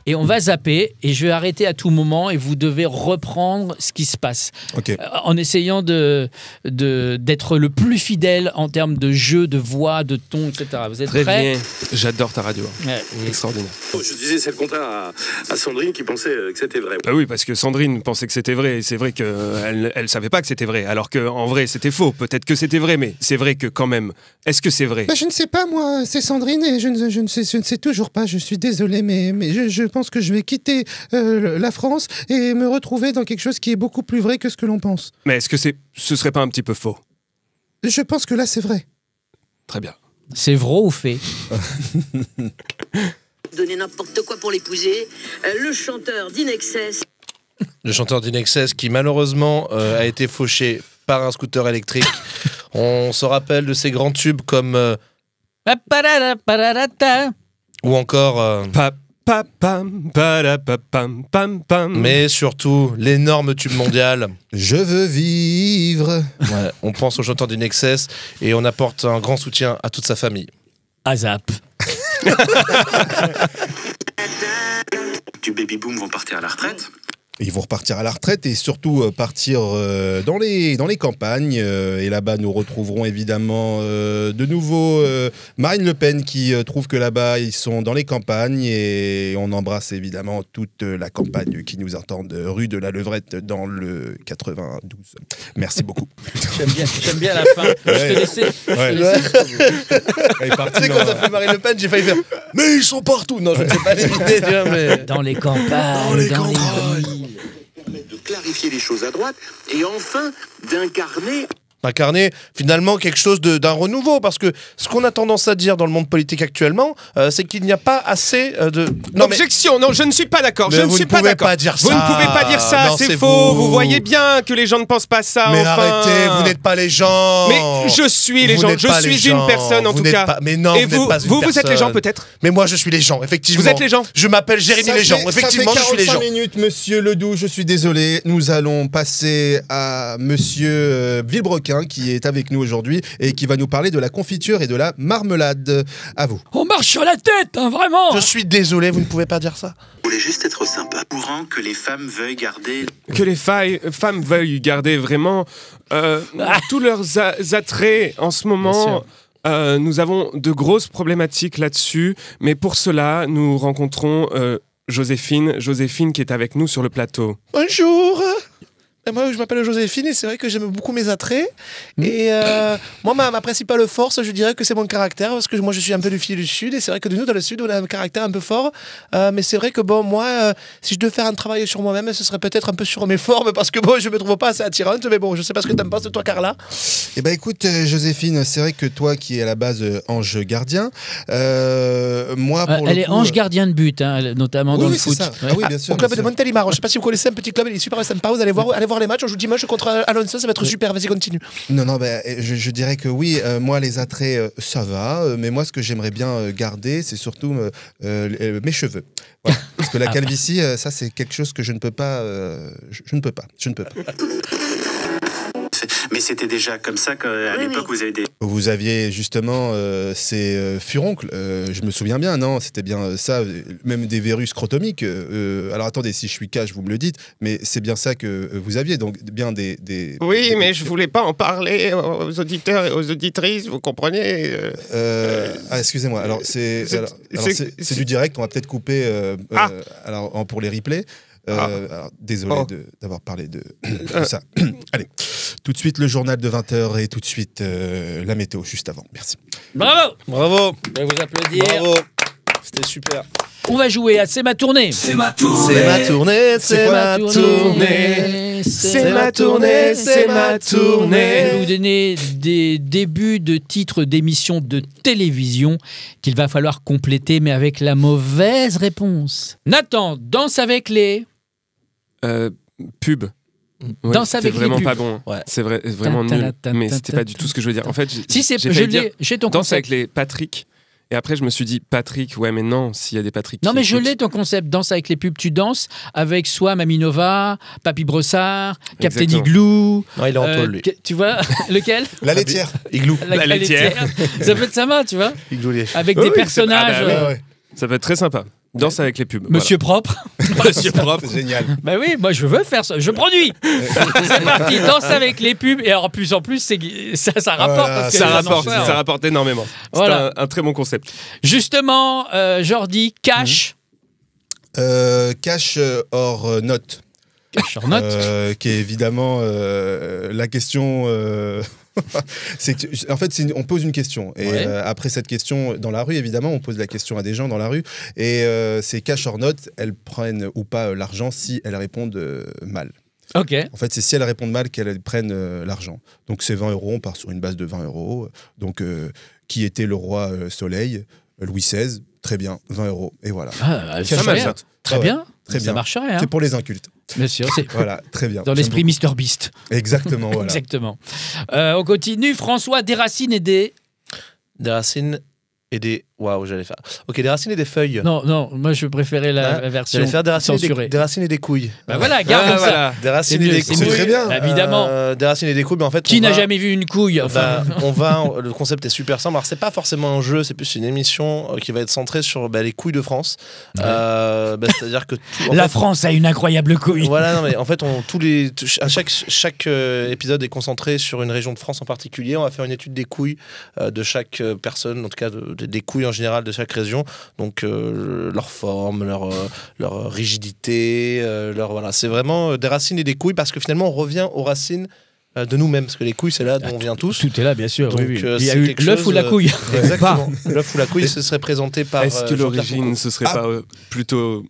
Et on va zapper et je vais arrêter à tout moment et vous devez reprendre ce qui se passe. Ok. En essayant d'être le plus fidèle en termes de jeu, de voix, de ton, etc. Vous êtes Très prêts? bien. J'adore ta radio. Ouais. Extraordinaire. Je disais, c'est le contraire à Sandrine qui pensait que c'était vrai. Bah oui, parce que Sandrine pensait que c'était vrai. Et c'est vrai qu'elle savait pas que c'était vrai. Alors qu'en vrai, c'était faux. Peut-être que c'était vrai, mais c'est vrai que quand même. Est-ce que c'est vrai? Bah, je ne sais pas, moi, c'est Sandrine et je ne sais toujours pas. Je suis désolé, mais je pense que je vais quitter la France et me retrouver dans quelque chose qui est beaucoup plus vrai que ce que l'on pense. Mais est-ce que ce serait pas un petit peu faux? Je pense que là, c'est vrai. Très bien. C'est vrai ou fait? Donner n'importe quoi pour l'épouser. Le chanteur d'Inexcess. Le chanteur d'Inexcess qui malheureusement a été fauché par un scooter électrique. On se rappelle de ses grands tubes comme ou encore Pam, pam, pam, pam. mais surtout l'énorme tube mondial. Je veux vivre. Ouais, on pense au chanteur d'Inexcess et on apporte un grand soutien à toute sa famille. Azap. Du baby-boom vont partir à la retraite. Ils vont repartir à la retraite et surtout partir dans les campagnes. Et là-bas, nous retrouverons évidemment de nouveau Marine Le Pen qui trouve que là-bas, ils sont dans les campagnes. Et on embrasse évidemment toute la campagne qui nous attend de rue de la Levrette dans le 92. Merci beaucoup. J'aime bien la fin. Je te laissais. Ouais. Elle est partie Tu sais, dans- quand ça fait Marine Le Pen, j'ai failli faire mais ils sont partout. Non, je ne sais pas l'éviter, tu vois, mais Dans les campagnes, Dans les dans les campagnes. villes. De clarifier les choses à droite et enfin d'incarner incarner finalement quelque chose d'un renouveau, parce que ce qu'on a tendance à dire dans le monde politique actuellement, c'est qu'il n'y a pas assez de... Non, mais Objection, non, je ne suis pas d'accord. Mais Je ne vous suis ne pas pouvez d'accord. pas dire Vous ça. ne pouvez pas dire ça, Non, c'est c'est faux. vous. Vous voyez bien que les gens ne pensent pas ça. mais enfin. arrêtez, vous n'êtes pas les gens. Mais je suis les Vous gens. n'êtes Je pas les suis une gens. personne en Vous tout n'êtes cas. pas- Mais non, Et vous n'êtes pas une vous êtes les gens personne. peut-être. Mais moi, je suis les gens, effectivement. Vous êtes les gens. Je m'appelle Jérémy Ça Léjean. fait- Effectivement, ça je fait suis les 45 gens. minutes, monsieur Ledoux, je suis désolé. Nous allons passer à monsieur Villebrequin qui est avec nous aujourd'hui et qui va nous parler de la confiture et de la marmelade. À vous. On marche sur la tête, hein, vraiment. Je suis désolé, vous ne pouvez pas dire ça. Je voulais juste être sympa. Courant que les femmes veuillent garder Que les femmes veuillent garder vraiment tous leurs attraits en ce Bien moment. sûr. Nous avons de grosses problématiques là-dessus, mais pour cela, nous rencontrons Joséphine qui est avec nous sur le plateau. Bonjour. Et moi, je m'appelle Joséphine et c'est vrai que j'aime beaucoup mes attraits. Et moi, ma principale force, je dirais que c'est mon caractère, parce que moi, je suis un peu du fil du Sud et c'est vrai que nous, dans le Sud, on a un caractère un peu fort. Mais c'est vrai que bon, moi, si je devais faire un travail sur moi-même, ce serait peut-être un peu sur mes formes, parce que bon, je me trouve pas assez attirante. Mais bon, je sais pas ce que t'en penses de toi, Carla. Eh ben écoute, Joséphine, c'est vrai que toi qui es à la base ange gardien, moi pour Elle le est coup, ange gardien de but, hein, notamment dans oui, le c'est foot. ça. Ouais. Ah oui, bien sûr. Au club bien de sûr. Montélimar, je sais pas si vous connaissez un petit club, il est super sympa, vous allez voir les matchs, on joue dimanche contre Alonso, ça va être super, vas-y continue. Non, non, ben, je dirais que oui, moi les attraits, ça va, mais moi ce que j'aimerais bien garder, c'est surtout mes cheveux. Voilà. Parce que la calvitie, ça c'est quelque chose que je ne peux pas. Je ne peux pas. Mais c'était déjà comme ça qu'à l'époque, vous avez des... Vous aviez justement ces furoncles, je me souviens bien, non? C'était bien ça, même des verrues scrotomiques. Alors attendez, si je suis cash, vous me le dites, mais c'est bien ça que vous aviez, donc bien des... Oui, mais je voulais pas en parler aux auditeurs et aux auditrices, vous comprenez excusez-moi, alors c'est du direct, on va peut-être couper pour les replays. Alors, désolé d'avoir parlé de ça. Allez, tout de suite le journal de 20h et tout de suite la météo juste avant. Merci. Bravo. Bravo. Je vais vous applaudir. Bravo. C'était super. On va jouer à C'est ma tournée. C'est ma tournée. C'est ma tournée. C'est ma tournée. C'est ma tournée. C'est ma tournée. Je vais vous donner des débuts de titres d'émissions de télévision qu'il va falloir compléter, mais avec la mauvaise réponse. Nathan, danse avec les... Pub. Ouais, Danse avec les vraiment pubs. pas bon. Ouais. C'est vrai, vraiment nul. Mais c'était pas du tout ce que je veux dire. En fait, j'ai ton danse concept. avec les Patrick. Et après, je me suis dit, Patrick, ouais, mais non, s'il y a des Patrick. Non, qui mais je écoutent. l'ai ton concept. Danse avec les pubs. Tu danses avec soit Mamie Nova, Papy Brossard, Captain Exactement. Igloo. Non, il est en tôle, lui. Tu vois lequel? La laitière. Igloo. La laitière. Ça peut être sympa, tu vois. Igloo liège. Avec Oui, des oui, personnages. c'est- ah bah oui. Ça peut être très sympa. Danse avec les pubs. Monsieur Propre. Monsieur Propre. C'est génial. Bah oui, moi je veux faire ça. Je produis. C'est parti. Danse avec les pubs. Et en plus, ça rapporte. Voilà, parce que Ça les rapporte, annonceurs- ça rapporte énormément. Voilà. C'est un très bon concept. Justement, Jordi, cash. Cash hors note. Cash en note. Qui est évidemment la question. C'est que, en fait, on pose une question. Et Ouais. après cette question, dans la rue, évidemment, on pose la question à des gens dans la rue. Et ces cash or note, elles prennent ou pas l'argent si elles répondent mal. Ok. En fait, c'est si elles répondent mal qu'elles prennent l'argent. Donc, c'est 20 euros, on part sur une base de 20 euros. Donc, qui était le roi Soleil? Louis XVI. Très bien, 20 euros. Et voilà. Ah, Cash très or bien. note. Très Ah ouais, bien. très Ça bien. marcherait. Hein. C'est pour les incultes. Bien sûr. C'est Voilà, très bien. dans J'aime l'esprit Mr Beast. beaucoup. Exactement, voilà. Exactement. On continue. François, des racines et des... Des racines et des... Waouh, j'allais faire... Ok, des racines et des feuilles. Non, moi je préférais la Hein, version J'allais faire des racines, censurée. des racines et des couilles. Bah voilà, garde comme ça. voilà. Des racines C'est et mieux, des c'est couilles. mieux. très bien. Évidemment. Des racines et des couilles, mais en fait... Qui on n'a va- jamais vu une couille? Enfin, Le concept est super simple. Alors, c'est pas forcément un jeu, c'est plus une émission qui va être centrée sur les couilles de France. Ouais. C'est-à-dire que... en la fait, France a une incroyable couille. Voilà, non, mais en fait, chaque épisode est concentré sur une région de France en particulier. On va faire une étude des couilles de chaque personne, en tout cas des couilles en général de chaque région. Donc leur forme, leur rigidité, voilà. C'est vraiment des racines et des couilles parce que finalement on revient aux racines de nous-mêmes parce que les couilles c'est là d'où on vient tous. Tout est là, bien sûr. Donc, oui, oui. euh, Il y a c'est eu quelque l'œuf chose, ou la couille. Exactement. L'œuf ou la couille, ce serait présenté par. Est-ce que Jean-Pierre l'origine, Foucault. ce serait Ah. pas plutôt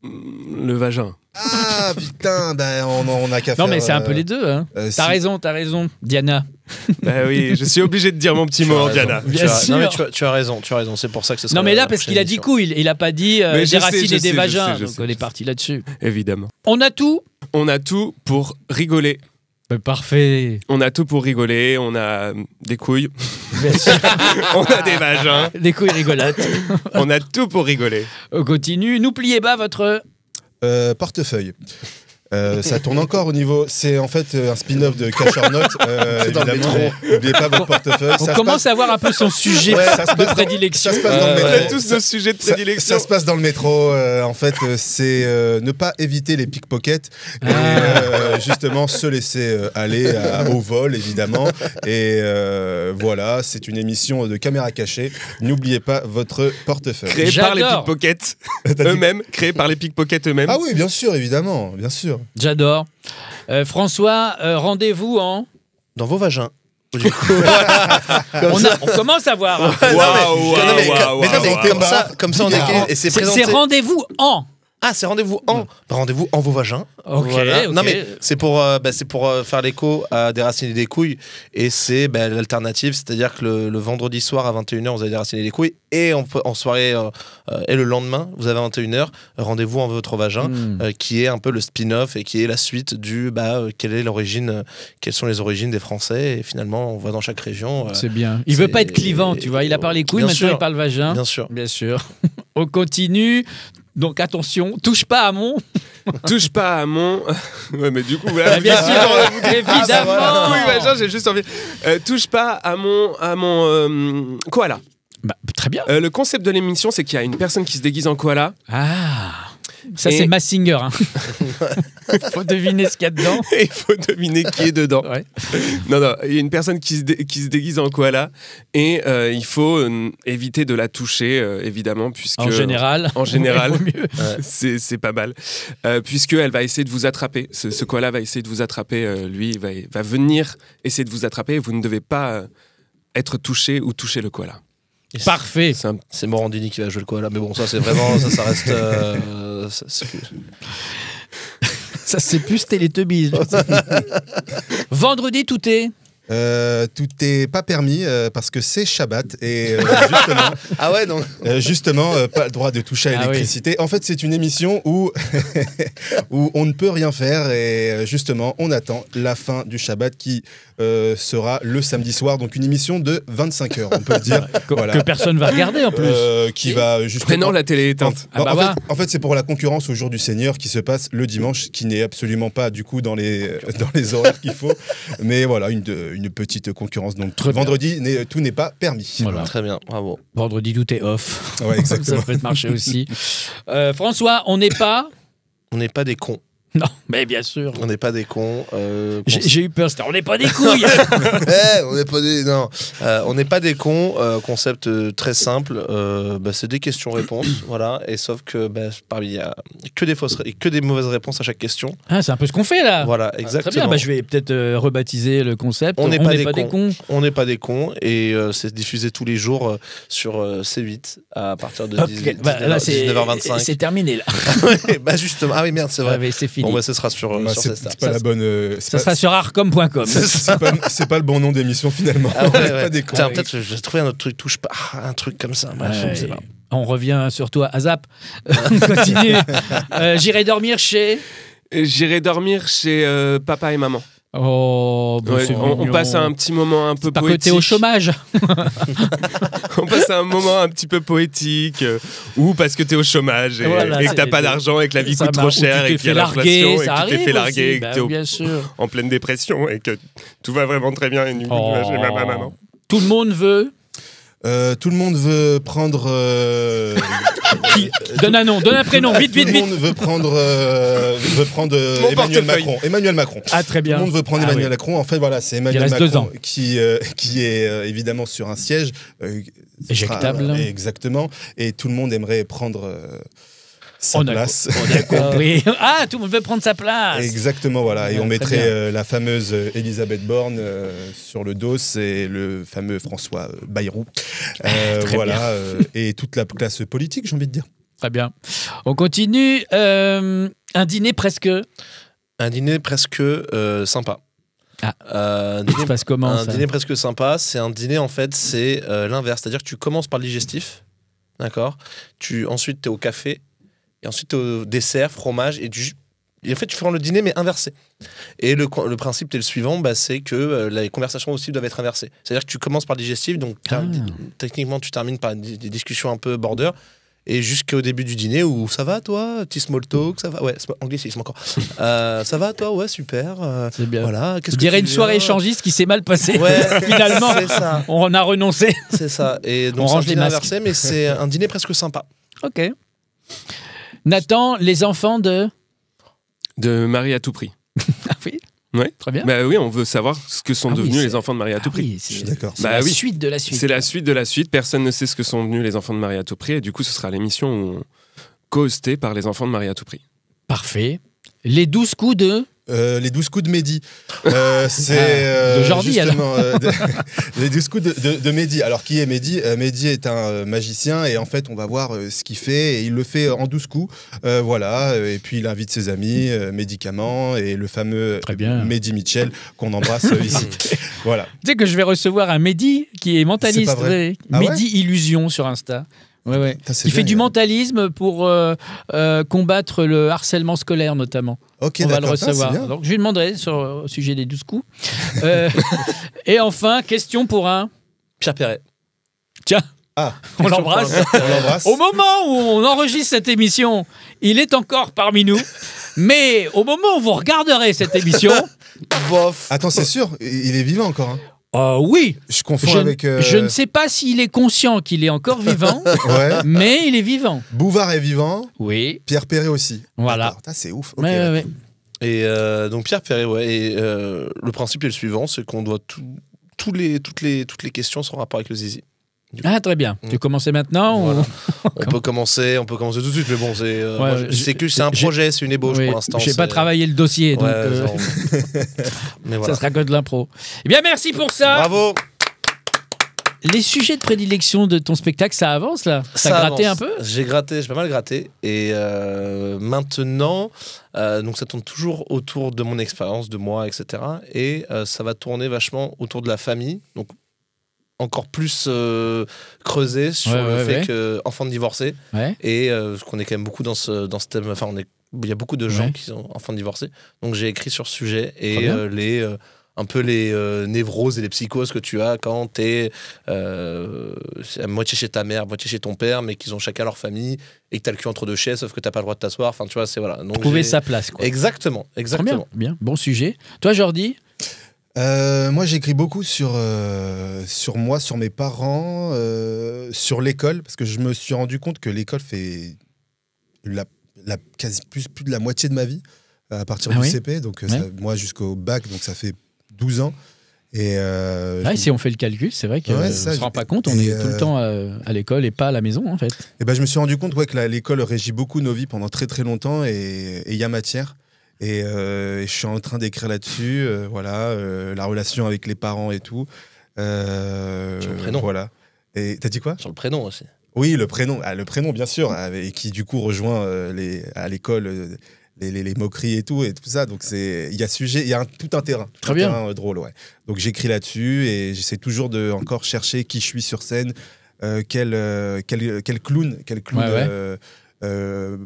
le vagin? Ah putain, ben on a qu'à faire. Non, mais c'est un peu les deux. Hein. si- T'as raison. Diana. Bah oui, je suis obligé de dire mon petit Tu mot, as raison. Diana. Bien Tu as- sûr. non, mais tu as raison. C'est pour ça que ce sera Non, mais la là, parce prochaine qu'il a dit émission. couilles, il a pas dit Mais je des sais, racines je et des sais, vagins. je Donc sais. on est parti là-dessus. Évidemment. On a tout. On a tout pour rigoler. Parfait. On a tout pour rigoler. On a des couilles. Bien sûr. On a des vagins. Des couilles rigolotes. On a tout pour rigoler. On continue. N'oubliez pas votre... portefeuille. Ça tourne encore au niveau. C'est en fait un spin-off de Cash or Not. C'est dans le Évidemment, métro. n'oubliez pas votre portefeuille. On Ça se commence passe- à avoir un peu son sujet Ouais, ça se de passe dans- prédilection. ça se passe dans le On métro. a tous nos sujets de Ça- prédilection. Ça se passe dans le métro. En fait, c'est ne pas éviter les pickpockets et justement se laisser aller au vol, évidemment. Et voilà, c'est une émission de caméra cachée. N'oubliez pas votre portefeuille. Créé par les J'adore. pickpockets T'as dit- eux-mêmes. Créé par les pickpockets eux-mêmes. Ah oui, bien sûr, évidemment, bien sûr. J'adore. François, rendez-vous en... Dans vos vagins. Du coup, On commence à voir. hein. Waouh, non, mais waouh, mais non, mais waouh, comme ça, on est et c'est C'est présenté. rendez-vous en... Ah, c'est rendez-vous en. Rendez-vous en vos vagins. Ok, ok. Non, mais c'est pour faire l'écho à des racines et des couilles. Et c'est l'alternative, c'est-à-dire que le vendredi soir à 21h, vous avez des racines et des couilles. Et en soirée, et le lendemain, vous avez à 21h, rendez-vous en votre vagin, qui est un peu le spin-off et qui est la suite du quelle sont les origines des Français. Et finalement, on voit dans chaque région. C'est bien. Il veut pas être clivant, tu vois. Il a parlé couilles, Bien maintenant sûr. il parle vagin. Bien sûr. Bien sûr. On continue. Donc attention, touche pas à mon... Touche pas à mon... Ouais, mais du coup, voilà. Bien sûr, évidemment. Oui, machin, j'ai juste envie... touche pas à mon koala. Bah, très bien. Le concept de l'émission, c'est qu'il y a une personne qui se déguise en koala. Ah, ça Et- c'est Massinger. Hein. Faut deviner ce qu'il y a dedans. Et il faut deviner qui est dedans. Ouais. Non, il y a une personne qui se déguise en koala et il faut éviter de la toucher, évidemment, puisque... En général. En général, vaut mieux. c'est pas mal. Puisqu'elle va essayer de vous attraper. Ce koala va essayer de vous attraper. Lui, il va venir essayer de vous attraper et vous ne devez pas être touché ou toucher le koala. Parfait. C'est Morandini qui va jouer le koala, mais bon, ça c'est vraiment, ça reste. Ça c'est plus Télétubbies. Vendredi, tout est... Tout est pas permis parce que c'est Shabbat et justement, Ah ouais, donc. justement pas le droit de toucher à Ah l'électricité. En fait, c'est une émission où où on ne peut rien faire et justement, on attend la fin du Shabbat qui sera le samedi soir. Donc une émission de 25 heures, on peut le dire. Voilà. Que personne va regarder en plus. Qui va justement. Prénom, la télé est éteinte. Ah bah en fait, c'est pour la concurrence au jour du Seigneur qui se passe le dimanche, qui n'est absolument pas du coup dans les horaires qu'il faut. Mais voilà, une petite concurrence. Donc Très bien. vendredi, tout n'est pas permis. Voilà. Très bien, bravo. Vendredi, tout est off. Ouais, exactement. Ça peut marcher aussi. François, on n'est pas... On n'est pas des cons. Non, mais bien sûr. On n'est pas des cons. J'ai eu peur, c'était on n'est pas des couilles. On n'est pas des. Non. On n'est pas des cons. Concept très simple. C'est des questions-réponses. Voilà. Et sauf que il y a que des fausses et que des mauvaises réponses à chaque question. Ah, c'est un peu ce qu'on fait là. Voilà, Très exactement. bien, je vais peut-être rebaptiser le concept. On n'est pas, des des cons. On n'est pas des cons et c'est diffusé tous les jours sur C8 à partir de Hop, là, 19h25. c'est terminé là. Ouais, justement. Ah oui, merde, c'est vrai. Ouais, c'est fini. Bon, ce sera sur Bah, sur c'est Cestar. c'est pas la bonne. Ça sera sur arcom.com. C'est pas le bon nom d'émission finalement. Ah ouais, On est ouais. pas des cons. Putain, peut-être que je vais trouver un autre truc, touche pas. Un truc comme ça. Bref, je sais pas. On revient surtout à Zap. On continue. J'irai dormir chez... J'irai dormir chez papa et maman. Oh, bah, Ouais, c'est on mignon. passe un petit moment un peu Parce que poétique. t'es au chômage. On passe un moment un petit peu poétique ou parce que t'es au chômage et, Voilà, et que t'as c'est- pas d'argent et que la vie Ça coûte trop marche. Ou cher tu et t'es qu'il y a fait larguer, l'inflation et ça que tu t'es arrive fait larguer aussi. et que Bah, t'es bien sûr. en pleine dépression et que tout va vraiment très bien et du coup tu vas chez ma maman. Tout le monde veut... Tout le monde veut prendre. Donne un nom, donne un prénom, vite, Tout vite, le vite. monde veut prendre Mon Emmanuel portefeuille. Macron. Emmanuel Macron. Ah, très bien. Tout le monde veut prendre Ah, Emmanuel oui. Macron. En fait, voilà, c'est Emmanuel reste 2 ans. Macron qui est évidemment sur un siège. Ce Éjectable. Exactement. Et tout le monde aimerait prendre sa place. On a compris. Ah, tout le monde veut prendre sa place. Exactement, voilà. Et Ouais, on très mettrait bien. la fameuse Elisabeth Borne sur le dos et le fameux François Bayrou. Très Voilà. Et toute la classe politique, j'ai envie de dire. Très bien. On continue. Un dîner presque... Un dîner presque sympa. Ah. Un Ça dîner, se passe comment, un ça dîner presque sympa, c'est un dîner en fait, c'est l'inverse. C'est-à-dire que tu commences par le digestif, d'accord. Ensuite, tu es au café, et ensuite, tu es au dessert, fromage, et en fait, tu fais le dîner, mais inversé. Et le principe, c'est le suivant, c'est que les conversations aussi doivent être inversées. C'est-à-dire que tu commences par le digestif, donc techniquement, tu termines par des discussions un peu border. Et jusqu'au début du dîner où ça va toi, petit small talk, ça va, ouais, anglicisme encore. Ça va toi, ouais, super. C'est bien. Voilà. Je dirais une soirée échangiste qui s'est mal passée. Ouais, Finalement, c'est ça. on a renoncé. C'est ça. Et donc On c'est un range les dîner masques. inversé, mais c'est un dîner presque sympa. Ok. Nathan, les enfants de... De Marie à tout prix. Ah oui, Ouais. très bien. Bah oui, on veut savoir ce que sont Ah oui, devenus c'est- les enfants de Marie à tout Ah prix. oui, Je suis d'accord. c'est Bah la oui. suite de la suite. C'est la suite de la suite. Personne ne sait ce que sont devenus les enfants de Marie à tout prix et du coup, ce sera l'émission co-hostée par les enfants de Marie à tout prix. Parfait. Les 12 coups de... Les 12 coups de Mehdi. C'est de Jordi, justement les 12 coups de Mehdi. Alors qui est Mehdi Mehdi est un magicien et en fait on va voir ce qu'il fait et il le fait en 12 coups. Voilà. Et puis il invite ses amis, Médicaments et le fameux Très bien. Mehdi Mitchell qu'on embrasse ici. Voilà. Tu sais que je vais recevoir un Mehdi qui est mentaliste. C'est pas vrai. Ouais. Ah ouais Mehdi Illusion sur Insta. Ouais, ouais. Putain, c'est Il fait du génial. mentalisme pour combattre le harcèlement scolaire notamment. Ok, On va le d'accord. Putain, recevoir. c'est bien. Donc je lui demanderai au sujet des 12 coups. Et enfin, question pour un... Pierre Perret. Tiens, On l'embrasse. Au moment où on enregistre cette émission, il est encore parmi nous. Mais au moment où vous regarderez cette émission... Attends, c'est sûr, il est vivant encore. Hein. Oui. Je confonds avec... Je ne sais pas s'il est conscient qu'il est encore vivant, mais il est vivant. Bouvard est vivant. Oui. Pierre Perret aussi. Voilà. C'est ouf. Okay, ouais. Et donc Pierre Perret, et le principe est le suivant, c'est qu'on doit toutes les questions sont en rapport avec le zizi. Ah, très bien. Tu commences maintenant voilà. On peut commencer tout de suite, mais bon, c'est un projet, c'est une ébauche pour l'instant. Je n'ai pas travaillé le dossier, donc mais voilà. Ça sera que de l'impro. Eh bien, merci pour ça. Bravo. Les sujets de prédilection de ton spectacle, ça avance là? Ça a gratté un peu? J'ai pas mal gratté. Et maintenant, donc ça tourne toujours autour de mon expérience, de moi, etc. Et ça va tourner vachement autour de la famille. Donc encore plus creusé sur le fait qu'enfants de divorcés. Et qu'on est quand même beaucoup dans ce thème. Enfin, il y a beaucoup de gens qui sont enfants de divorcés. Donc j'ai écrit sur ce sujet. Et un peu les névroses et les psychoses que tu as quand t'es à moitié chez ta mère, moitié chez ton père, mais qu'ils ont chacun leur famille et que t'as le cul entre deux chaises, sauf que t'as pas le droit de t'asseoir. Enfin, tu vois, c'est voilà. Donc, trouver sa place, quoi. Exactement. Bien, bon sujet. Toi, Jordi? Moi, j'écris beaucoup sur moi, sur mes parents, sur l'école, parce que je me suis rendu compte que l'école fait quasi plus de la moitié de ma vie à partir du CP, donc moi jusqu'au bac, donc ça fait 12 ans. Et si on fait le calcul, c'est vrai qu'on ne se rend pas compte, on est tout le temps à l'école et pas à la maison en fait. Et je me suis rendu compte que l'école régit beaucoup nos vies pendant très très longtemps et il y a matière. Et je suis en train d'écrire là-dessus, la relation avec les parents et tout. Sur le prénom. Voilà. Et t'as dit quoi? Sur le prénom aussi. Oui, le prénom bien sûr, et qui du coup rejoint à l'école les moqueries et tout ça. Donc il y a tout un terrain, terrain drôle, ouais. Donc j'écris là-dessus et j'essaie toujours de encore chercher qui je suis sur scène, quel clown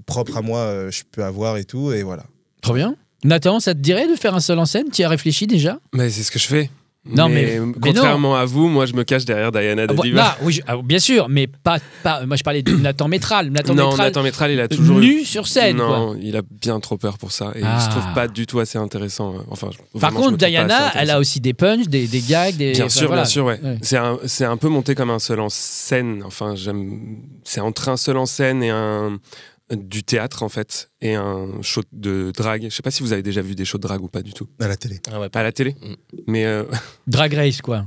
propre à moi je peux avoir et tout, et voilà. Trop bien. Nathan, ça te dirait de faire un seul en scène? Tu y as réfléchi déjà? Mais c'est ce que je fais. Non, mais contrairement à vous, moi je me cache derrière Diana D'Adiva. Bien sûr, mais pas. Moi je parlais de Nathan Métral. Nathan Métral, il a toujours nu sur scène. Non, il a bien trop peur pour ça. Et il se trouve pas du tout assez intéressant. Enfin, par contre, Diana, elle a aussi des punchs, des gags. Bien sûr, ouais. C'est un peu monté comme un seul en scène. Enfin, c'est entre un seul en scène et du théâtre en fait, et un show de drague. Je sais pas si vous avez déjà vu des shows de drague ou pas du tout. À la télé. Ah ouais, pas à la télé. Mais Drag Race quoi.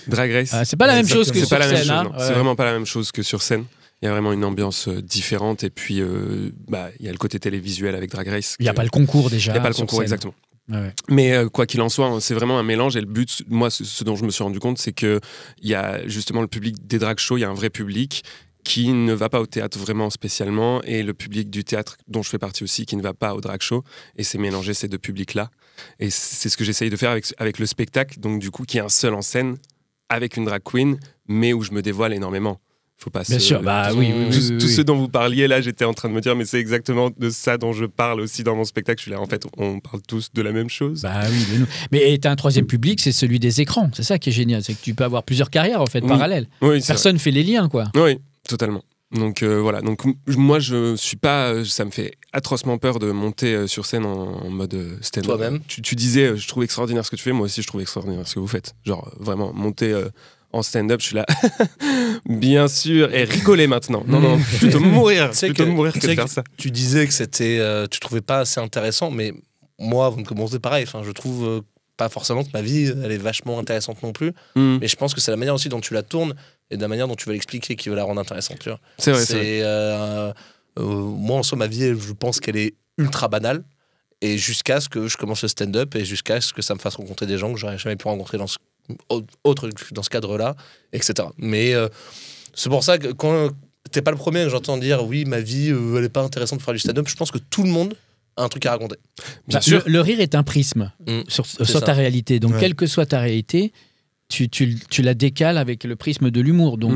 Drag Race. C'est pas la même chose que sur scène. C'est vraiment pas la même chose que sur scène. Il y a vraiment une ambiance différente, et puis il y a le côté télévisuel avec Drag Race. Il y a pas le concours déjà. Il y a pas le concours exactement. Ouais. Mais quoi qu'il en soit, c'est vraiment un mélange, et le but, moi, ce dont je me suis rendu compte, c'est que il y a justement le public des drag shows, il y a un vrai public qui ne va pas au théâtre vraiment spécialement, et le public du théâtre dont je fais partie aussi qui ne va pas au drag show, et c'est mélanger ces deux publics-là. Et c'est ce que j'essaye de faire avec le spectacle, donc du coup qui est un seul en scène avec une drag queen, mais où je me dévoile énormément. Faut pas Bien sûr, tout ce dont vous parliez là, j'étais en train de me dire, mais c'est exactement de ça dont je parle aussi dans mon spectacle. Je suis là, en fait, on parle tous de la même chose. Mais t'as un troisième public, c'est celui des écrans. C'est ça qui est génial, c'est que tu peux avoir plusieurs carrières en fait parallèles. Oui, personne fait les liens, quoi. Oui, totalement. Donc voilà. Donc moi, je suis pas. Ça me fait atrocement peur de monter sur scène en mode stand-up. Toi-même. Tu disais, je trouve extraordinaire ce que tu fais. Moi aussi, je trouve extraordinaire ce que vous faites. Genre vraiment monter en stand-up, je suis là, bien sûr, et rigoler maintenant. Non, plutôt mourir que de faire ça. Tu disais que c'était, tu trouvais pas assez intéressant, mais moi, avant de commencer, pareil. Enfin, je trouve pas forcément que ma vie, elle est vachement intéressante non plus. Mais je pense que c'est la manière aussi dont tu la tournes et de la manière dont tu vas l'expliquer qui va la rendre intéressante. Tu vois. C'est vrai. Moi, en soi, ma vie, je pense qu'elle est ultra banale. Et jusqu'à ce que je commence le stand-up et jusqu'à ce que ça me fasse rencontrer des gens que j'aurais jamais pu rencontrer dans ce cadre-là, etc. Mais c'est pour ça que quand t'es pas le premier que j'entends dire oui, ma vie, elle est pas intéressante pour faire du stand-up, je pense que tout le monde a un truc à raconter. Bien sûr. Le rire est un prisme sur ta réalité. Donc, quelle que soit ta réalité, tu la décales avec le prisme de l'humour. Donc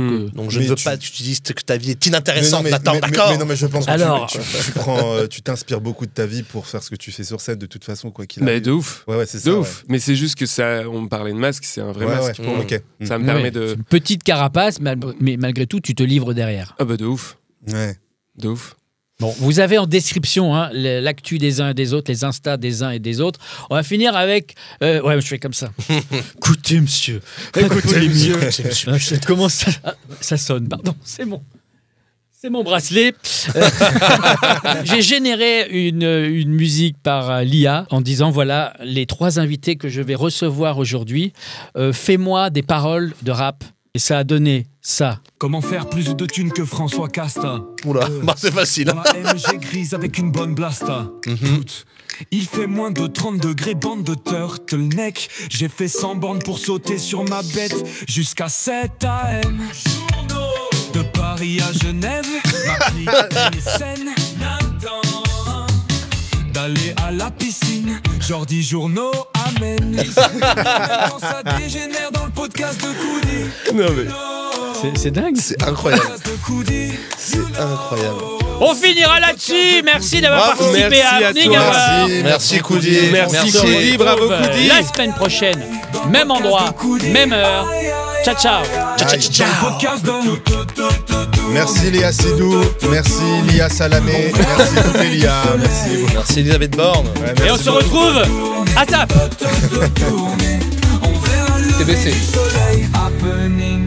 je ne veux pas que tu dises que ta vie est inintéressante. D'accord. Mais non, mais je pense que alors, tu t'inspires beaucoup de ta vie pour faire ce que tu fais sur scène de toute façon, quoi qu'il Mais arrive. de ouf. Ouais, c'est ça. De ouf. Mais c'est juste que ça, on me parlait de masque, c'est un vrai masque. Ouais, ok. Ça me permet de. C'est une petite carapace, mais malgré tout, tu te livres derrière. Ah bah de ouf. Ouais. De ouf. Bon, vous avez en description l'actu des uns et des autres, les Insta des uns et des autres. On va finir avec... ouais, je fais comme ça. Écoutez, monsieur. Écoutez, monsieur. Comment ça... ça sonne, pardon, c'est mon bracelet. J'ai généré une musique par l'IA en disant, voilà, les 3 invités que je vais recevoir aujourd'hui, fais-moi des paroles de rap. Et ça a donné ça. Comment faire plus de thunes que François Casta? Oula, c'est facile. Dans la MG grise avec une bonne blasta. Il fait moins de 30 degrés, bande de turtleneck. J'ai fait 100 bornes pour sauter sur ma bête jusqu'à 7 AM. De Paris à Genève, ma clique les scènes n'attend d'aller à la piscine. Jordi Journaux amène. Quand ça dégénère dans le podcast de Coudi. Non mais... C'est dingue. C'est incroyable. C'est incroyable. On finira là-dessus. Merci d'avoir participé à Happening Hour. Merci Coudi. Merci Coudi, bravo Coudi. La semaine prochaine, même endroit, même heure. Ciao, ciao. Merci Léa Sidou, merci Lia Salamé, merci Ophélia, merci Elisabeth Borne. Et on se retrouve à TAP. TBC. Happening.